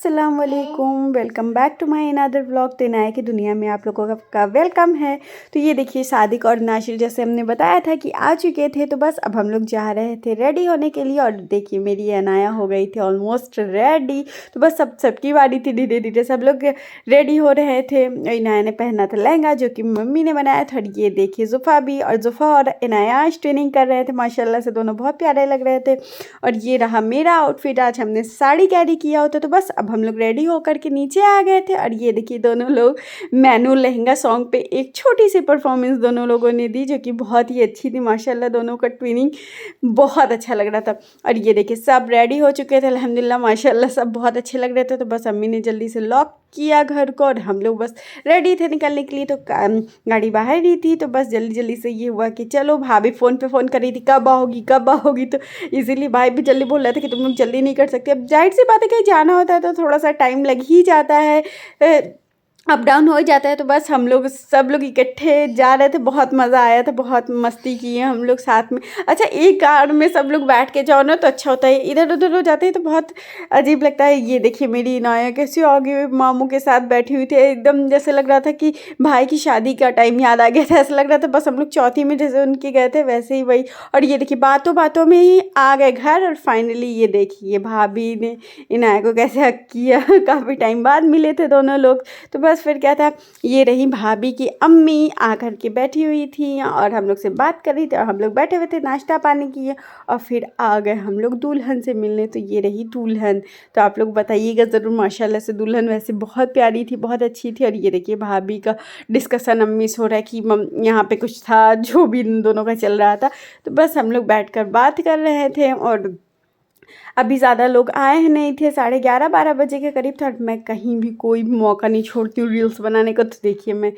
अस्सलाम वालेकुम, welcome back to my another vlog. तो इनाया की दुनिया में आप लोगों का वेलकम है। तो ये देखिए सादिक और नाशिर जैसे हमने बताया था कि आ चुके थे, तो बस अब हम लोग जा रहे थे रेडी होने के लिए। और देखिए मेरी अनाया हो गई थी ऑलमोस्ट रेडी। तो बस सबकी बारी थी, धीरे धीरे सब लोग रेडी हो रहे थे। इनाया ने पहना था लहंगा जो कि मम्मी ने बनाया था। और ये देखिए जुफ़ा भी, और जुफ़ा और इनाया आज ट्रेनिंग कर रहे थे, माशाल्लाह से दोनों बहुत प्यारे लग रहे थे। और ये रहा मेरा आउटफिट, आज हमने साड़ी कैरी किया होता। तो बस अब हम लोग रेडी होकर के नीचे आ गए थे। और ये देखिए दोनों लोग मैनू लहंगा सॉन्ग पे एक छोटी सी परफॉर्मेंस दोनों लोगों ने दी, जो कि बहुत ही अच्छी थी। माशाल्लाह दोनों का ट्विनिंग बहुत अच्छा लग रहा था। और ये देखिए सब रेडी हो चुके थे अल्हम्दुलिल्लाह, माशाल्लाह सब बहुत अच्छे लग रहे थे। तो बस अम्मी ने जल्दी से लॉक किया घर को, और हम लोग बस रेडी थे निकलने के लिए। तो गाड़ी बाहर ही थी, तो बस जल्दी जल्दी से ये हुआ कि चलो, भाभी फ़ोन पे फ़ोन कर रही थी कब आओगी कब आओगी। तो इसीलिए भाई भी जल्दी बोल रहे थे कि तुम लोग जल्दी नहीं कर सकते। अब जाहिर सी बात है कहीं जाना होता है तो थोड़ा सा टाइम लग ही जाता है, अप डाउन हो ही जाता है। तो बस हम लोग सब लोग इकट्ठे जा रहे थे, बहुत मज़ा आया था, बहुत मस्ती किए हम लोग साथ में। अच्छा, एक कार में सब लोग बैठ के जाओ ना तो अच्छा होता है, इधर उधर हो जाते हैं तो बहुत अजीब लगता है। ये देखिए मेरी इनाया कैसी आगे मामू के साथ बैठी हुई थी, एकदम जैसे लग रहा था कि भाई की शादी का टाइम याद आ गया था। ऐसा लग रहा था बस हम लोग चौथी में जैसे उनके गए थे वैसे ही वही। और ये देखिए बातों बातों में ही आ गए घर, और फाइनली ये देखिए भाभी ने इनाया को कैसे हक किया। काफ़ी टाइम बाद मिले थे दोनों लोग। तो बस फिर क्या था, ये रही भाभी की अम्मी आकर के बैठी हुई थी और हम लोग से बात कर रही थी, और हम लोग बैठे हुए थे नाश्ता पानी किए, और फिर आ गए हम लोग दुल्हन से मिलने। तो ये रही दुल्हन। तो आप लोग बताइएगा ज़रूर, माशाल्लाह से दुल्हन वैसे बहुत प्यारी थी, बहुत अच्छी थी। और ये देखिए भाभी का डिस्कशन अम्मी से हो रहा है कि यहाँ पे कुछ था जो भी इन दोनों का चल रहा था। तो बस हम लोग बैठ कर बात कर रहे थे, और अभी ज़्यादा लोग आए नहीं थे, 11:30-12 बजे के करीब था। मैं कहीं भी कोई भी मौका नहीं छोड़ती हूँ रील्स बनाने का। तो देखिए मैं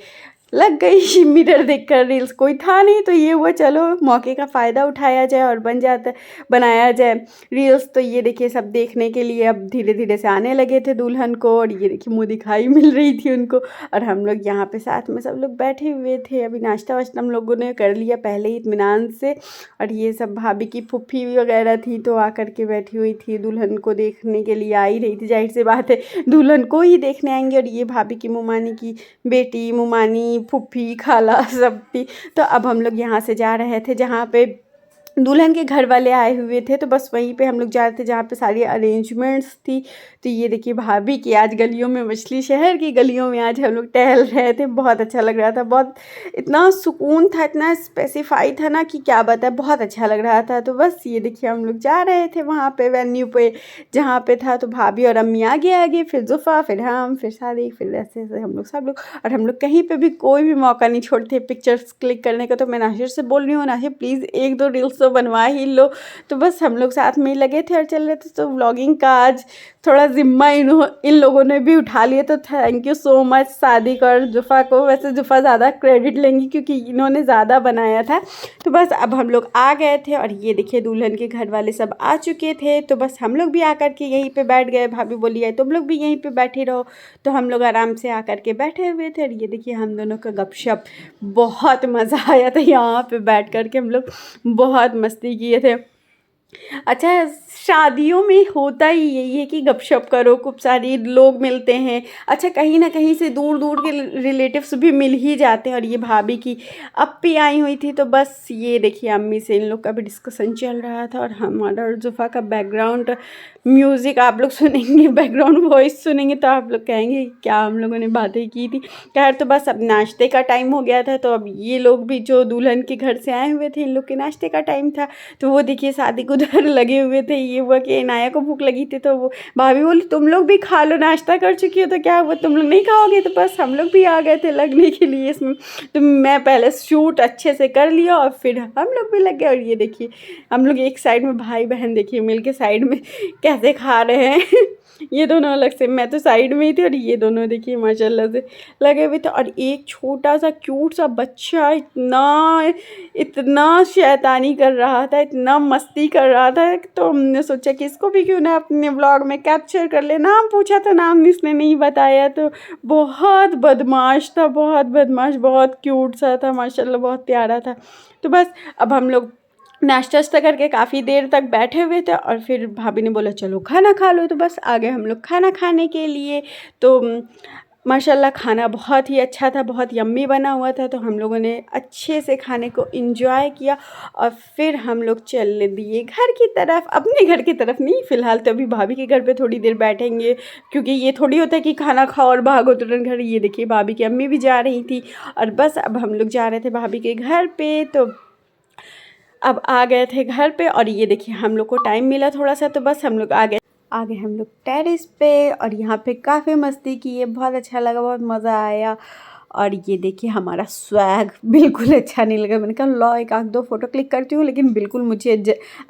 लग गई मिरर देखकर रील्स, कोई था नहीं तो ये हुआ चलो मौके का फ़ायदा उठाया जाए और बनाया जाए रील्स। तो ये देखिए सब देखने के लिए अब धीरे धीरे से आने लगे थे दुल्हन को, और ये देखिए मुँह दिखाई मिल रही थी उनको। और हम लोग यहाँ पे साथ में सब लोग बैठे हुए थे। अभी नाश्ता वाश्ता हम लोगों ने कर लिया पहले ही इत्मीनान से। और ये सब भाभी की फुफ्फी वगैरह थी तो आकर के बैठी हुई थी, दुल्हन को देखने के लिए आ ही रही थी। जाहिर सी बात है दुल्हन को ही देखने आएंगे। और ये भाभी की मुमानी की बेटी, मुमानी, फुफ्फी, खाला सब थी। तो अब हम लोग यहाँ से जा रहे थे जहाँ पे दुल्हन के घर वाले आए हुए थे। तो बस वहीं पे हम लोग जा रहे थे जहाँ पे सारी अरेंजमेंट्स थी। तो ये देखिए भाभी की आज गलियों में, मछली शहर की गलियों में आज हम लोग टहल रहे थे, बहुत अच्छा लग रहा था। बहुत इतना सुकून था, इतना स्पेसिफाई था ना कि क्या बताए, बहुत अच्छा लग रहा था। तो बस ये देखिए हम लोग जा रहे थे वहाँ पे वेन्यू पे जहाँ पे था। तो भाभी और अम्मी आगे आगे, फिर जुफ़ा, फिर हम, फिर सादिक, फिर ऐसे ऐसे हम लोग सब लोग। और हम लोग कहीं पे भी कोई भी मौका नहीं छोड़ते पिक्चर्स क्लिक करने का। तो मैं नाशिर से बोल रही हूँ, नाशिर प्लीज़ एक दो रील्स तो बनवा ही लो। तो बस हम लोग साथ में ही लगे थे और चल रहे थे। तो व्लॉगिंग का आज थोड़ा ज़िम्मा इन लोगों ने भी उठा लिया। तो thank you so much Sadiq और जुफ़ा को। वैसे जुफ़ा ज़्यादा क्रेडिट लेंगी क्योंकि इन्होंने ज़्यादा बनाया था। तो बस अब हम लोग आ गए थे, और ये देखिए दुल्हन के घर वाले सब आ चुके थे। तो बस हम लोग भी आकर के यहीं पे बैठ गए। भाभी बोली है तुम लोग भी यहीं पे बैठे रहो। तो हम लोग आराम से आकर के बैठे हुए थे। और ये देखिए हम दोनों का गपशप, बहुत मज़ा आया था यहाँ पे बैठ कर के, हम लोग बहुत मस्ती किए थे। अच्छा, शादियों में होता ही यही है कि गपशप करो, खूब सारी लोग मिलते हैं। अच्छा, कहीं ना कहीं से दूर दूर के रिलेटिव्स भी मिल ही जाते हैं। और ये भाभी की अप्पी आई हुई थी। तो बस ये देखिए अम्मी से इन लोग का भी डिस्कशन चल रहा था, और हमारा और जुफ़ा का बैकग्राउंड म्यूज़िक आप लोग सुनेंगे, बैकग्राउंड वॉइस सुनेंगे तो आप लोग कहेंगे क्या हम लोगों ने बातें की थी। खैर, तो बस अब नाश्ते का टाइम हो गया था। तो अब ये लोग भी जो दुल्हन के घर से आए हुए थे, इन लोग के नाश्ते का टाइम था। तो वो देखिए शादी को उधर लगे हुए थे। ये हुआ कि इनाया को भूख लगी थी, तो वो भाभी बोली तुम लोग भी खा लो, नाश्ता कर चुकी हो तो क्या हुआ, तुम लोग नहीं खाओगे। तो बस हम लोग भी आ गए थे लगने के लिए इसमें। तो मैं पहले शूट अच्छे से कर लिया और फिर हम लोग भी लग गए। और ये देखिए हम लोग एक साइड में, भाई बहन देखिए मिल के साइड में कैसे खा रहे हैं। ये दोनों अलग से, मैं तो साइड में ही थी, और ये दोनों देखिए माशाल्लाह से लगे हुए थे। और एक छोटा सा क्यूट सा बच्चा इतना इतना शैतानी कर रहा था, इतना मस्ती कर रहा था। तो हमने सोचा कि इसको भी क्यों ना अपने व्लॉग में कैप्चर कर ले। नाम पूछा तो नाम इसने नहीं बताया। तो बहुत बदमाश था, बहुत बदमाश, बहुत क्यूट सा था, माशाल्लाह बहुत प्यारा था। तो बस अब हम लोग नाश्ता वाश्ता करके काफ़ी देर तक बैठे हुए थे और फिर भाभी ने बोला चलो खाना खा लो, तो बस आ गए हम लोग खाना खाने के लिए। तो माशाल्लाह खाना बहुत ही अच्छा था, बहुत यम्मी बना हुआ था, तो हम लोगों ने अच्छे से खाने को एंजॉय किया और फिर हम लोग चल दिए घर की तरफ। अपने घर की तरफ नहीं, फ़िलहाल तो अभी भाभी के घर पे थोड़ी देर बैठेंगे, क्योंकि ये थोड़ी होता है कि खाना खाओ और भागो तुरंत घर। ये देखिए भाभी की अम्मी भी जा रही थी और बस अब हम लोग जा रहे थे भाभी के घर पे। तो अब आ गए थे घर पे और ये देखिए हम लोग को टाइम मिला थोड़ा सा, तो बस हम लोग आ गए हम लोग टेरेस पे और यहाँ पे काफ़ी मस्ती की है, बहुत अच्छा लगा, बहुत मज़ा आया। और ये देखिए हमारा स्वैग बिल्कुल अच्छा नहीं लगा। मैंने कहा लो एक आध दो फ़ोटो क्लिक करती हूँ, लेकिन बिल्कुल मुझे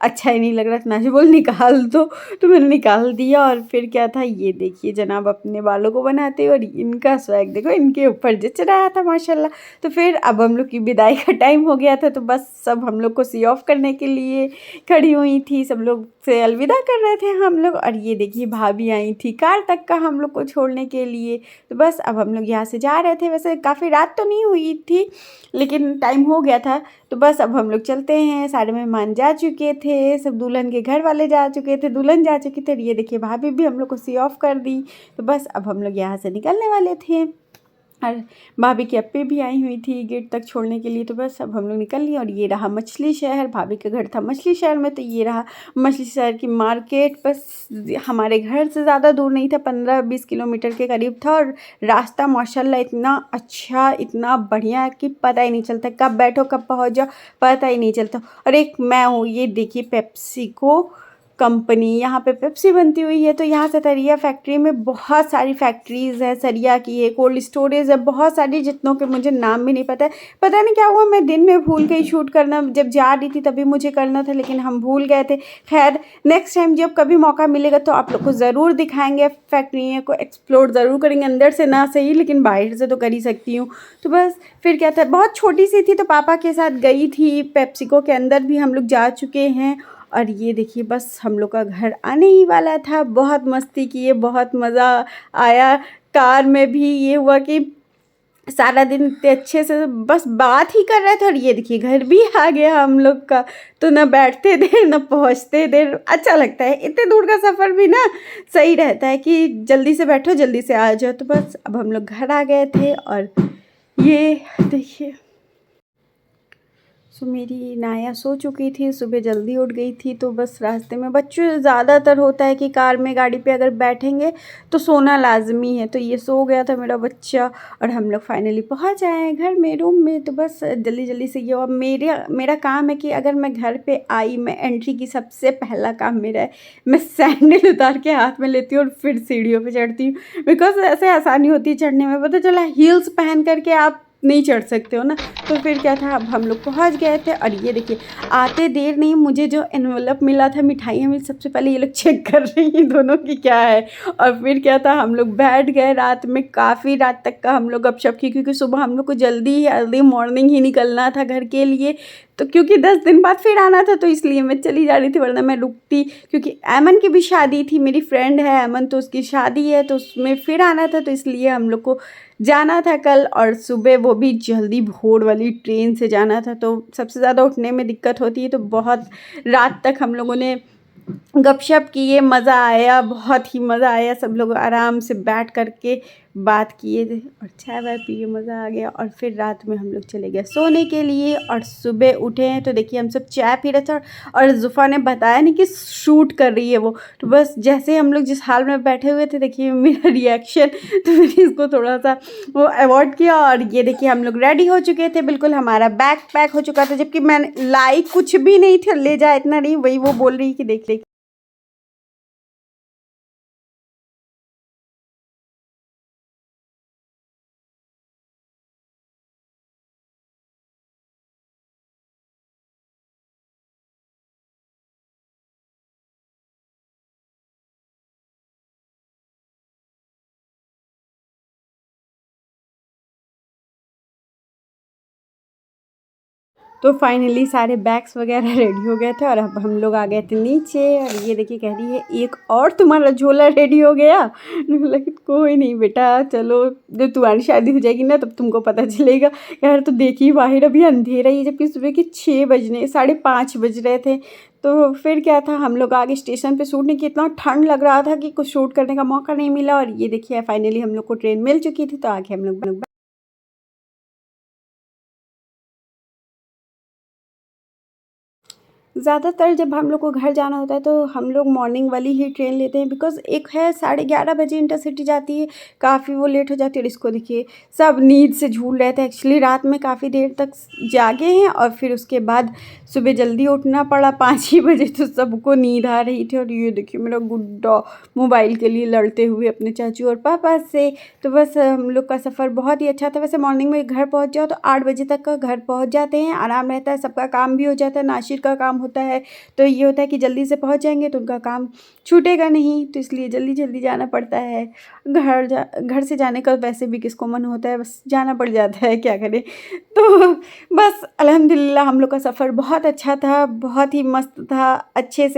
अच्छा ही नहीं लग रहा था। नाजी बोल निकाल दो, तो मैंने निकाल दिया। और फिर क्या था, ये देखिए जनाब अपने बालों को बनाते और इनका स्वैग देखो, इनके ऊपर जच रहा था माशाल्लाह। तो फिर अब हम लोग की विदाई का टाइम हो गया था, तो बस सब हम लोग को सी ऑफ करने के लिए खड़ी हुई थी, सब लोग से अलविदा कर रहे थे हम लोग। और ये देखिए भाभी आई थी कार तक का हम लोग को छोड़ने के लिए। तो बस अब हम लोग यहाँ से जा रहे थे। वैसे काफ़ी रात तो नहीं हुई थी, लेकिन टाइम हो गया था, तो बस अब हम लोग चलते हैं। सारे मेहमान जा चुके थे, सब दुल्हन के घर वाले जा चुके थे, दुल्हन जा चुकी थे। ये देखिए भाभी भी हम लोग को सी ऑफ कर दी। तो बस अब हम लोग यहाँ से निकलने वाले थे और भाभी की अप्पी भी आई हुई थी गेट तक छोड़ने के लिए। तो बस अब हम लोग निकल लिए और ये रहा मछली शहर। भाभी का घर था मछली शहर में, तो ये रहा मछली शहर की मार्केट। बस हमारे घर से ज़्यादा दूर नहीं था, 15-20 किलोमीटर के करीब था। और रास्ता माशाल्लाह इतना अच्छा, इतना बढ़िया कि पता ही नहीं चलता कब बैठो कब पहुंच जाओ, पता ही नहीं चलता। और एक मैं हूँ, ये देखिए पेप्सिको कंपनी, यहाँ पे पेप्सी बनती हुई है। तो यहाँ से सरिया फैक्ट्री में बहुत सारी फैक्ट्रीज़ है, सरिया की है, कोल्ड स्टोरेज है, बहुत सारी, जितनों के मुझे नाम भी नहीं पता है। पता नहीं क्या हुआ, मैं दिन में भूल गई शूट करना, जब जा रही थी तभी मुझे करना था, लेकिन हम भूल गए थे। खैर नेक्स्ट टाइम जब कभी मौका मिलेगा तो आप लोग को ज़रूर दिखाएंगे, फैक्ट्री को एक्सप्लोर ज़रूर करेंगे, अंदर से ना सही लेकिन बाहर से तो कर ही सकती हूँ। तो बस फिर क्या था, बहुत छोटी सी थी तो पापा के साथ गई थी। पेप्सिको के अंदर भी हम लोग जा चुके हैं। और ये देखिए बस हम लोग का घर आने ही वाला था। बहुत मस्ती किए, बहुत मज़ा आया। कार में भी ये हुआ कि सारा दिन इतने अच्छे से बस बात ही कर रहे थे और ये देखिए घर भी आ गया हम लोग का। तो ना बैठते देर ना पहुंचते देर अच्छा लगता है। इतने दूर का सफ़र भी ना सही रहता है कि जल्दी से बैठो जल्दी से आ जाओ। तो बस अब हम लोग घर आ गए थे और ये देखिए मेरी नाया सो चुकी थी, सुबह जल्दी उठ गई थी। तो बस रास्ते में बच्चों ज़्यादातर होता है कि कार में गाड़ी पे अगर बैठेंगे तो सोना लाजमी है, तो ये सो गया था मेरा बच्चा। और हम लोग फाइनली पहुंच आए हैं घर में, रूम में। तो बस जल्दी जल्दी से ये, अब मेरा काम है कि अगर मैं घर पे आई, मैं एंट्री की सबसे पहला काम मेरा है, मैं सैंडल उतार के हाथ में लेती हूँ और फिर सीढ़ियों पर चढ़ती हूँ। बिकॉज ऐसे आसानी होती है चढ़ने में। पता चला हील्स पहन करके आप नहीं चढ़ सकते हो ना। तो फिर क्या था, अब हम लोग पहुंच गए थे और ये देखिए आते देर नहीं, मुझे जो एनवलप मिला था मिठाइयाँ मिली, सबसे पहले ये लोग चेक कर रही हैं दोनों की क्या है। और फिर क्या था, हम लोग बैठ गए रात में, काफ़ी रात तक का हम लोग गपशप की, क्योंकि सुबह हम लोग को जल्दी अर्ली मॉर्निंग ही निकलना था घर के लिए। तो क्योंकि 10 दिन बाद फिर आना था, तो इसलिए मैं चली जा रही थी, वरना मैं रुकती। क्योंकि ऐमन की भी शादी थी, मेरी फ्रेंड है ऐमन, तो उसकी शादी है, तो उसमें फिर आना था, तो इसलिए हम लोग को जाना था कल। और सुबह वो भी जल्दी भोर वाली ट्रेन से जाना था, तो सबसे ज़्यादा उठने में दिक्कत होती है। तो बहुत रात तक हम लोगों ने गपशप किए, मज़ा आया, बहुत ही मज़ा आया। सब लोग आराम से बैठ कर के बात किए थे और चाय वाय पिए, मज़ा आ गया। और फिर रात में हम लोग चले गए सोने के लिए और सुबह उठे हैं तो देखिए हम सब चाय पी रहे थे। और जुफ़ा ने बताया नहीं कि शूट कर रही है वो। तो बस जैसे हम लोग जिस हाल में बैठे हुए थे, देखिए मेरा रिएक्शन, तो मैंने इसको थोड़ा सा वो अवॉइड किया। और ये देखिए हम लोग रेडी हो चुके थे, बिल्कुल हमारा बैग पैक हो चुका था, जबकि मैंने लाई कुछ भी नहीं था, ले जा इतना नहीं, वही वो बोल रही कि देख ले। तो फाइनली सारे बैग्स वगैरह रेडी हो गए थे और अब हम लोग आ गए थे नीचे। और ये देखिए कह रही है एक और तुम्हारा झोला रेडी हो गया। बोला कि कोई नहीं बेटा, चलो जब तुम्हारी शादी हो जाएगी ना तब तुमको पता चलेगा। यार तो देखिए बाहर अभी अंधेरा ही, जबकि सुबह के 6 बजने 5:30 बज रहे थे। तो फिर क्या था, हम लोग आगे स्टेशन पे शूट नहीं किया, इतना ठंड लग रहा था कि कुछ शूट करने का मौका नहीं मिला। और ये देखिए फाइनली हम लोग को ट्रेन मिल चुकी थी, तो आगे हम लोग ज़्यादातर जब हम लोग को घर जाना होता है तो हम लोग मॉर्निंग वाली ही ट्रेन लेते हैं, बिकॉज़ एक है 11:30 बजे इंटरसिटी जाती है, काफ़ी वो लेट हो जाती है। और इसको देखिए सब नींद से झूल रहे थे, एक्चुअली रात में काफ़ी देर तक जागे हैं और फिर उसके बाद सुबह जल्दी उठना पड़ा 5 ही बजे, तो सबको नींद आ रही थी। और ये देखिए मेरा गुड्डा मोबाइल के लिए लड़ते हुए अपने चाचू और पापा से। तो बस हम लोग का सफ़र बहुत ही अच्छा था। वैसे मॉर्निंग में घर पहुंच जाओ तो 8 बजे तक का घर पहुंच जाते हैं, आराम रहता है, सबका काम भी हो जाता है, नाशिर का काम होता है। तो ये होता है कि जल्दी से पहुंच जाएंगे तो उनका काम छूटेगा नहीं, तो इसलिए जल्दी जल्दी जाना पड़ता है। घर से जाने का वैसे भी किसको मन होता है, बस जाना पड़ जाता है, क्या करें। तो बस अल्हम्दुलिल्लाह हम लोग का सफ़र बहुत अच्छा था, बहुत ही मस्त था, अच्छे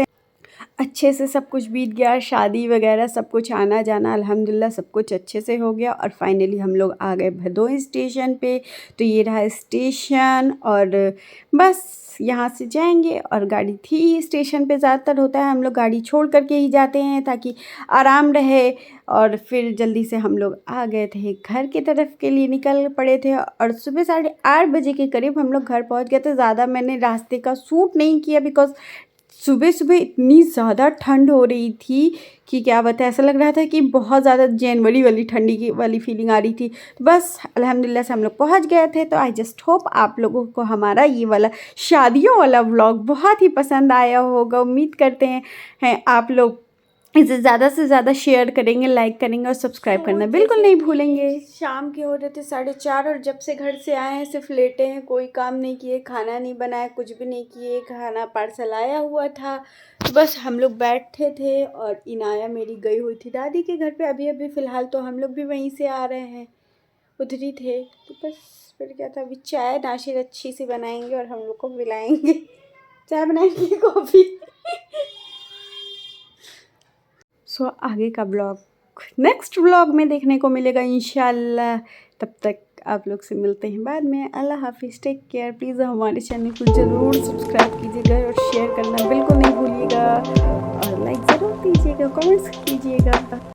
से सब कुछ बीत गया। शादी वगैरह सब कुछ, आना जाना अल्हम्दुलिल्लाह सब कुछ अच्छे से हो गया। और फाइनली हम लोग आ गए भदोही स्टेशन पे। तो ये रहा स्टेशन, और बस यहाँ से जाएंगे। और गाड़ी थी स्टेशन पे, ज़्यादातर होता है हम लोग गाड़ी छोड़ करके ही जाते हैं ताकि आराम रहे। और फिर जल्दी से हम लोग आ गए थे घर की तरफ के लिए निकल पड़े थे। और सुबह 8:30 बजे के करीब हम लोग घर पहुँच गए थे। ज़्यादा मैंने रास्ते का शूट नहीं किया, बिकॉज़ सुबह सुबह इतनी ज़्यादा ठंड हो रही थी कि क्या बताएं, ऐसा लग रहा था कि बहुत ज़्यादा जनवरी वाली ठंडी की वाली फीलिंग आ रही थी। तो बस अल्हम्दुलिल्लाह से हम लोग पहुंच गए थे। तो आई जस्ट होप आप लोगों को हमारा ये वाला शादियों वाला व्लॉग बहुत ही पसंद आया होगा। उम्मीद करते हैं आप लोग इसे ज़्यादा से ज़्यादा शेयर करेंगे, लाइक करेंगे और सब्सक्राइब करना बिल्कुल नहीं भूलेंगे। शाम के हो रहे थे 4:30 और जब से घर से आए हैं सिर्फ लेटे हैं, कोई काम नहीं किए, खाना नहीं बनाया, कुछ भी नहीं किए। खाना पार्सल आया हुआ था, तो बस हम लोग बैठे थे। और इनाया मेरी गई हुई थी दादी के घर पे अभी अभी फ़िलहाल, तो हम लोग भी वहीं से आ रहे हैं, उधर ही थे। तो बस फिर क्या था, अभी चाय नाशिर अच्छी सी बनाएंगे और हम लोग को पिलाएंगे। चाय बनाएंगे, कॉफ़ी। सो आगे का ब्लॉग नेक्स्ट ब्लॉग में देखने को मिलेगा इंशाल्लाह। तब तक आप लोग से मिलते हैं बाद में। अल्लाह हाफिज़, टेक केयर। प्लीज़ हमारे चैनल को ज़रूर सब्सक्राइब कीजिएगा और शेयर करना बिल्कुल नहीं भूलिएगा, और लाइक ज़रूर कीजिएगा, कमेंट्स कीजिएगा।